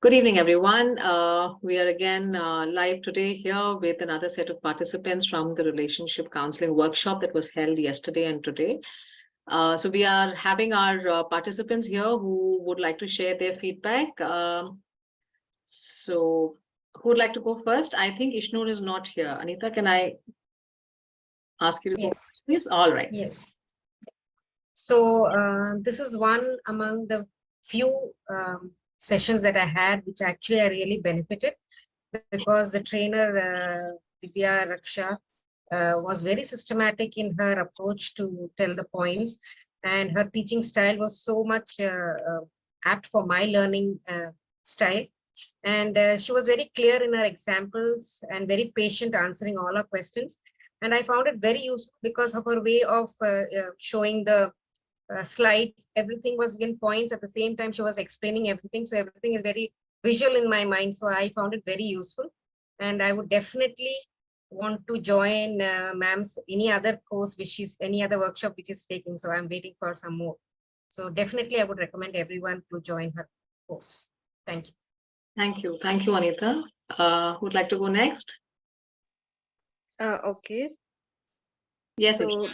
Good evening, everyone. We are again live today here with another set of participants from the Relationship Counseling workshop that was held yesterday and today. So we are having our participants here who would like to share their feedback. So who would like to go first? I think Ishnur is not here. Anita, can I ask you to go first, please? All right. Yes. So this is one among the few sessions that I had, which actually I really benefited because the trainer, Divya Raksha, was very systematic in her approach to tell the points, and her teaching style was so much apt for my learning style. And she was very clear in her examples and very patient answering all our questions. And I found it very useful because of her way of showing the slides. Everything was in points. At the same time, she was explaining everything. So everything is very visual in my mind. So I found it very useful. And I would definitely want to join ma'am's any other course, which is any other workshop which is taking. So I'm waiting for some more. So definitely I would recommend everyone to join her course. Thank you. Thank you. Thank you, Anita. Who would like to go next? Okay. Yes. So,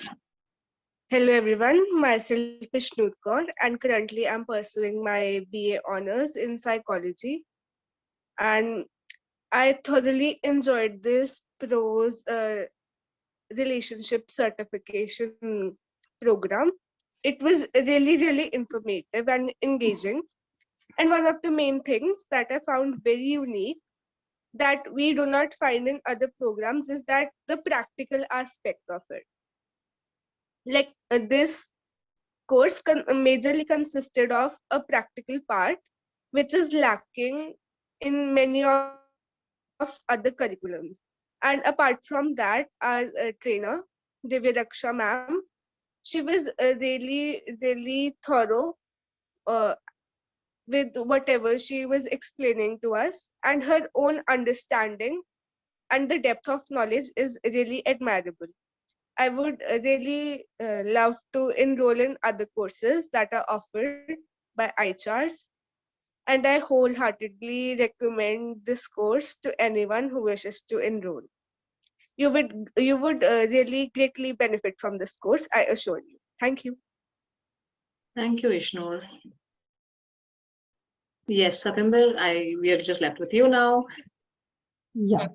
hello everyone, myself is Shnurkar and currently I'm pursuing my BA honors in psychology. And I thoroughly enjoyed this PRO's relationship certification program. It was really informative and engaging. And one of the main things that I found very unique that we do not find in other programs is that the practical aspect of it. Like this course majorly consisted of a practical part, which is lacking in many of other curriculums. And apart from that, our trainer, Divya Raksha ma'am, she was really thorough with whatever she was explaining to us, and her own understanding and the depth of knowledge is really admirable. I would really love to enroll in other courses that are offered by ICHARS, and I wholeheartedly recommend this course to anyone who wishes to enroll. You would really greatly benefit from this course, I assure you. Thank you. Thank you, Ishnur. Yes, Satinder, we are just left with you now. Yeah.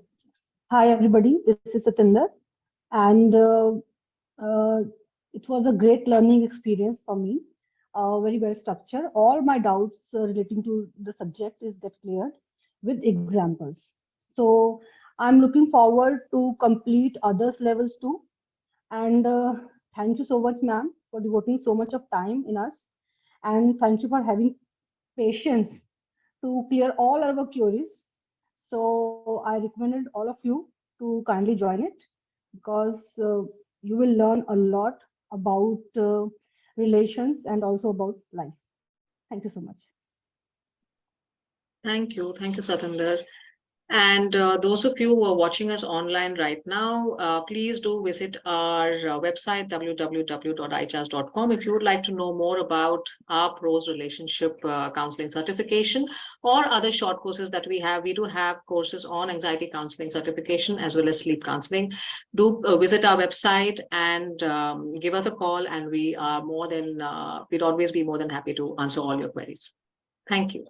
Hi, everybody. This is Satinder. And it was a great learning experience for me. Very well structured. All my doubts relating to the subject is get cleared with examples. So I'm looking forward to complete others levels too. And thank you so much, ma'am, for devoting so much of time in us. And thank you for having patience to clear all our queries. So I recommended all of you to kindly join it because you will learn a lot about relations and also about life. Thank you so much. Thank you, Satinder. And those of you who are watching us online right now, please do visit our website, www.ichars.com, if you would like to know more about our PRO's Relationship Counseling certification or other short courses that we have. We do have courses on anxiety counseling certification as well as sleep counseling. Do visit our website and give us a call, and we are we'd always be more than happy to answer all your queries. Thank you.